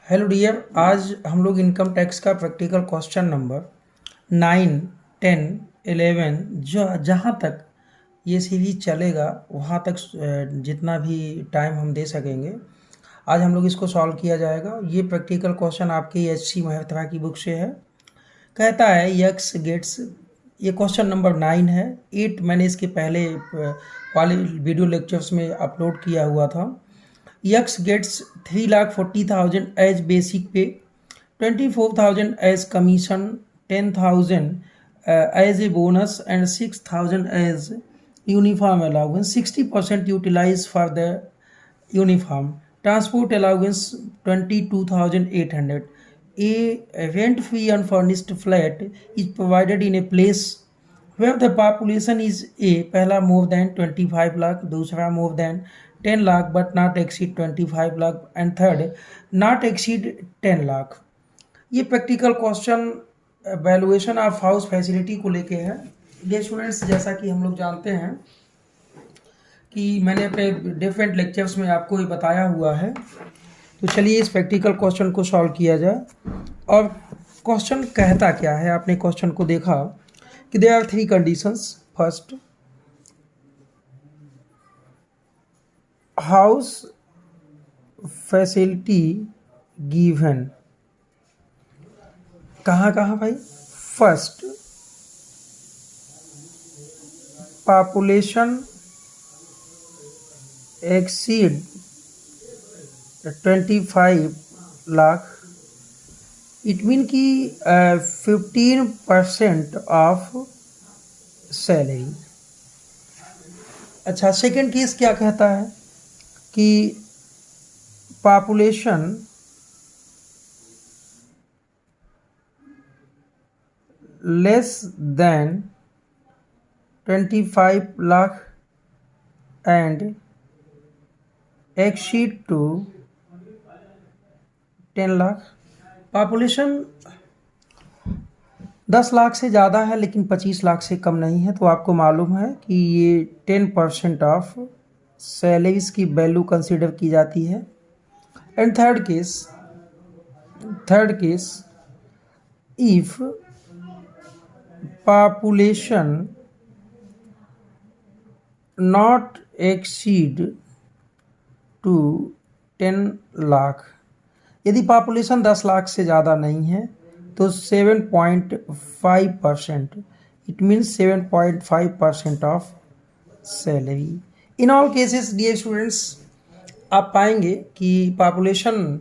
Hello dear, आज हम लोग इनकम टैक्स का प्रैक्टिकल क्वेश्चन नंबर 9, 10, 11 जो जहाँ तक ये सीरीज चलेगा वहाँ तक जितना भी टाइम हम दे सकेंगे आज हम लोग इसको सॉल्व किया जाएगा। ये प्रैक्टिकल क्वेश्चन आपके HC महत्रा की बुक से है। कहता है यक्स गेट्स, ये क्वेश्चन नंबर 9 है। 8 मैंने इसके पहले वाले वीडियो लेक्चर्स में अपलोड किया हुआ था। X gets 3,40,000 as basic pay, 24,000 as commission, 10,000 as a bonus, and 6,000 as uniform allowance. 60% utilized for the uniform. Transport allowance 22,800. A rent-free unfurnished flat is provided in a place where the population is A, पहला more than 25 lakh, दूसरा more than 10 lakh but not exceed 25 lakh, and third not exceed 10 lakh। ये practical question valuation of house facility को लेके है। ये students, जैसा कि हम लोग जानते हैं कि मैंने अपने डिफरेंट लेक्चर्स में आपको ये बताया हुआ है, तो चलिए इस प्रैक्टिकल क्वेश्चन को सॉल्व किया जाए। और क्वेश्चन कहता क्या है, आपने क्वेश्चन को देखा कि there are 3 conditions. First, house facility given, कहाँ कहाँ भाई? First, population exceed 25 lakh, it mean कि 15% ऑफ सैलरी। अच्छा, सेकेंड केस क्या कहता है कि population less than 25 lakh and exceed to 10 lakh. Population 10 lakh से ज़्यादा है लेकिन 25 लाख से कम नहीं है, तो आपको मालूम है कि ये 10% ऑफ सैलरीज की वैल्यू कंसिडर की जाती है। And third case, if population not exceed to 10 lakh, यदि पॉपुलेशन 10 लाख से ज़्यादा नहीं है तो 7.5%, it means 7.5% of salary. In all cases dear students, आप पाएंगे कि पॉपुलेशन,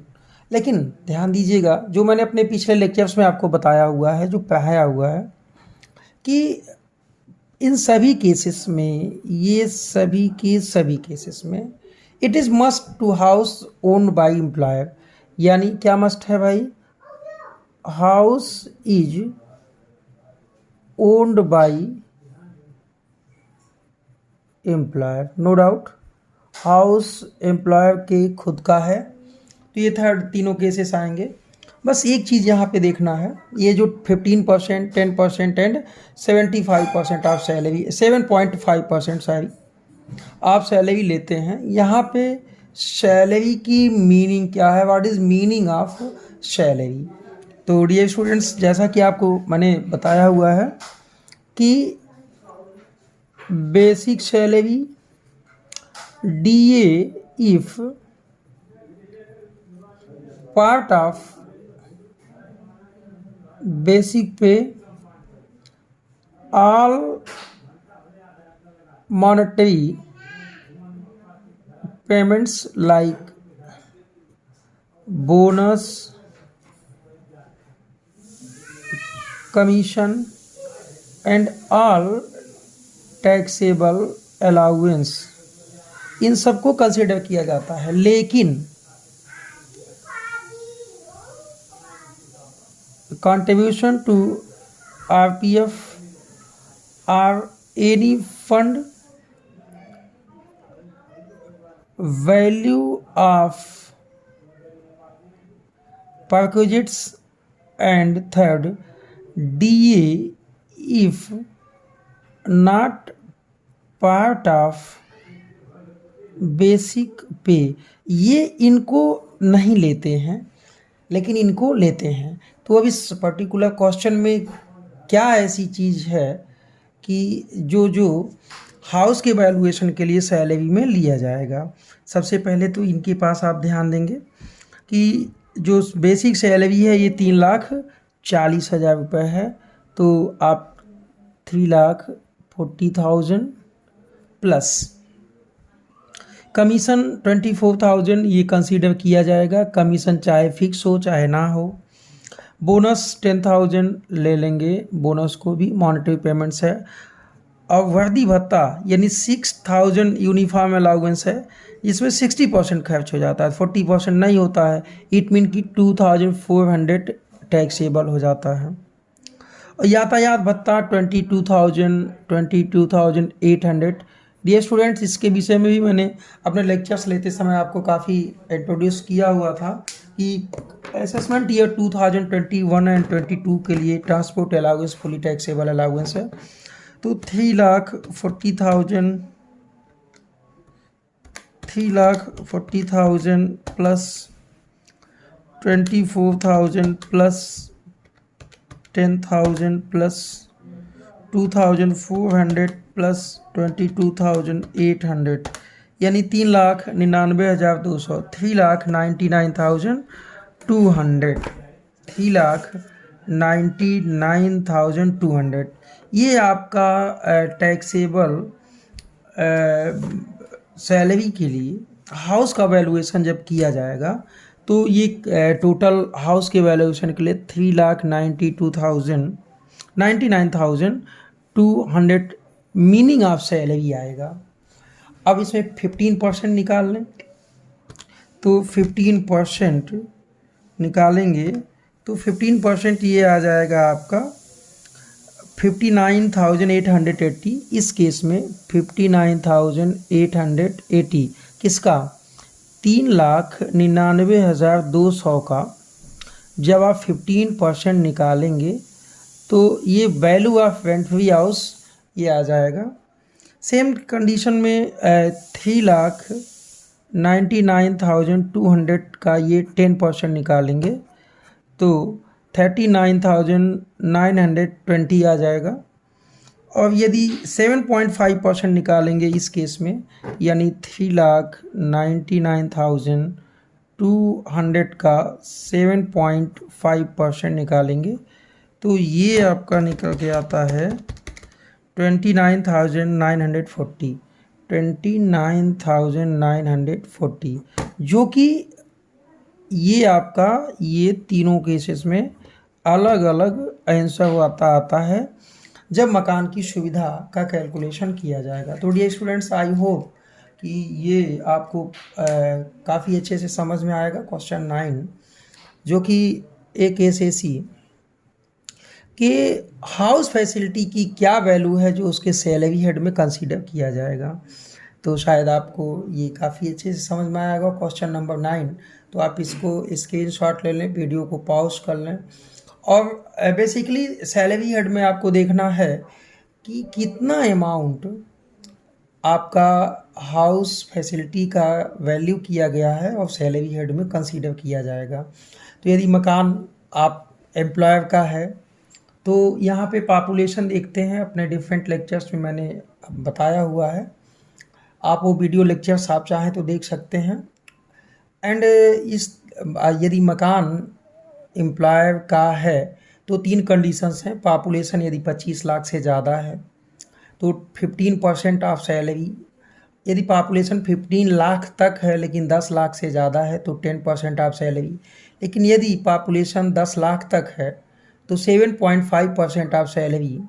लेकिन ध्यान दीजिएगा जो मैंने अपने पिछले लेक्चर्स में आपको बताया हुआ है, जो पढ़ाया हुआ है कि इन सभी केसेस में, ये सभी केसेस में it is must to house owned by employer. यानी क्या मस्ट है भाई? House is owned by employer, no doubt house employer के खुद का है। तो ये तीनों केसेस आएंगे। बस एक चीज़ यहाँ पे देखना है, ये जो 15%, 10% एंड 75% ऑफ सैलरी, 7.5% सॉरी आप सैलरी लेते हैं, यहाँ पे सैलरी की मीनिंग क्या है? What is meaning of salary? तो डियर स्टूडेंट्स, जैसा कि आपको मैंने बताया हुआ है कि basic salary DA if part of basic pay, all monetary payments like bonus, commission and all taxable allowance, इन सबको कंसिडर किया जाता है। लेकिन कंट्रीब्यूशन टू RPF और any fund, value of perquisites, and third DA if not part of basic पे, ये इनको नहीं लेते हैं। लेकिन इनको लेते हैं। तो अब इस पर्टिकुलर क्वेश्चन में क्या ऐसी चीज़ है कि जो हाउस के वैल्यूएशन के लिए सैलरी में लिया जाएगा। सबसे पहले तो इनके पास आप ध्यान देंगे कि जो बेसिक सैलरी है ये 3,40,000 रुपये है। तो आप 3,40,000 प्लस कमीशन 24,000 ये कंसीडर किया जाएगा। कमीशन चाहे फिक्स हो चाहे ना हो। बोनस 10,000 ले लेंगे, बोनस को भी मॉनेटरी पेमेंट्स है। और वर्दी भत्ता यानी 6,000 यूनिफॉर्म अलाउंस है, इसमें 60% खर्च हो जाता है, 40% नहीं होता है। इट मीन कि 2,400 टैक्सेबल हो जाता है। और यातायात भत्ता 22,800। डियर स्टूडेंट्स, इसके विषय में भी मैंने अपने लेक्चर्स लेते समय आपको काफ़ी इंट्रोड्यूस किया हुआ था कि असेसमेंट ईयर 2021 एंड 22 के लिए transport allowance fully taxable allowance है। तो 3,40,000 प्लस 24,000 प्लस 10,000 प्लस 2,400 प्लस 22,800 यानी 3,99,200, 3,99,200, 3,99,200 ये आपका टैक्सेबल सैलरी के लिए हाउस का वैल्यूएशन जब किया जाएगा तो ये टोटल हाउस के वैल्यूएशन के लिए 3,99,200 मीनिंग ऑफ सैलरी आएगा। अब इसमें 15% निकाल लें, तो 15% निकालेंगे तो 15% ये आ जाएगा आपका 59,880। इस केस में 59,880 किसका? 3,99,200 का जब आप 15% निकालेंगे तो ये value of rent free house ये आ जाएगा। सेम कंडीशन में 3,99,200 का ये 10% निकालेंगे तो 39,920 आ जाएगा। और यदि 7.5% निकालेंगे इस केस में यानी 3,99,200 का 7.5% निकालेंगे तो ये आपका निकल के आता है 29,940, 29,940, जो कि ये आपका ये तीनों केसेस में अलग अलग आंसर आता है जब मकान की सुविधा का कैलकुलेशन किया जाएगा। तो डियर स्टूडेंट्स, आई होप कि ये आपको काफ़ी अच्छे से समझ में आएगा। क्वेश्चन 9 जो कि एक एसएसी कि हाउस फैसिलिटी की क्या वैल्यू है जो उसके सैलरी हेड में कंसीडर किया जाएगा। तो शायद आपको ये काफ़ी अच्छे से समझ में आएगा। क्वेश्चन नंबर 9, तो आप इसको स्क्रीनशॉट ले लें, वीडियो को पॉज कर लें। और बेसिकली सैलरी हेड में आपको देखना है कि कितना अमाउंट आपका हाउस फैसिलिटी का वैल्यू किया गया है और सैलरी हेड में कंसीडर किया जाएगा। तो यदि मकान आप एम्प्लॉयर का है तो यहाँ पे पॉपुलेशन देखते हैं, अपने डिफरेंट लेक्चर्स में मैंने बताया हुआ है, आप वो वीडियो लेक्चर्स आप चाहें तो देख सकते हैं। एंड इस यदि मकान एम्प्लॉयर का है तो 3 कंडीशंस हैं। पॉपुलेशन यदि 25 लाख से ज़्यादा है तो 15% ऑफ सैलरी, यदि पॉपुलेशन 15 लाख तक है लेकिन 10 लाख से ज़्यादा है तो 10% ऑफ सैलरी, लेकिन यदि पॉपुलेशन 10 लाख तक है तो 7.5% ऑफ सैलरी।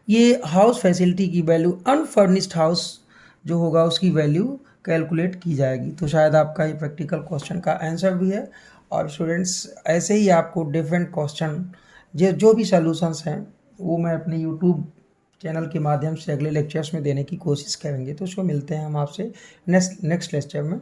ये हाउस फैसिलिटी की वैल्यू अनफर्निश्ड हाउस जो होगा उसकी वैल्यू कैलकुलेट की जाएगी। तो शायद आपका ये प्रैक्टिकल क्वेश्चन का आंसर भी है। और स्टूडेंट्स, ऐसे ही आपको डिफरेंट क्वेश्चन जो भी सॉल्यूशंस हैं वो मैं अपने यूट्यूब चैनल के माध्यम से अगले लेक्चर्स में देने की कोशिश करेंगे। तो मिलते हैं हम आपसे नेक्स्ट लेक्चर में।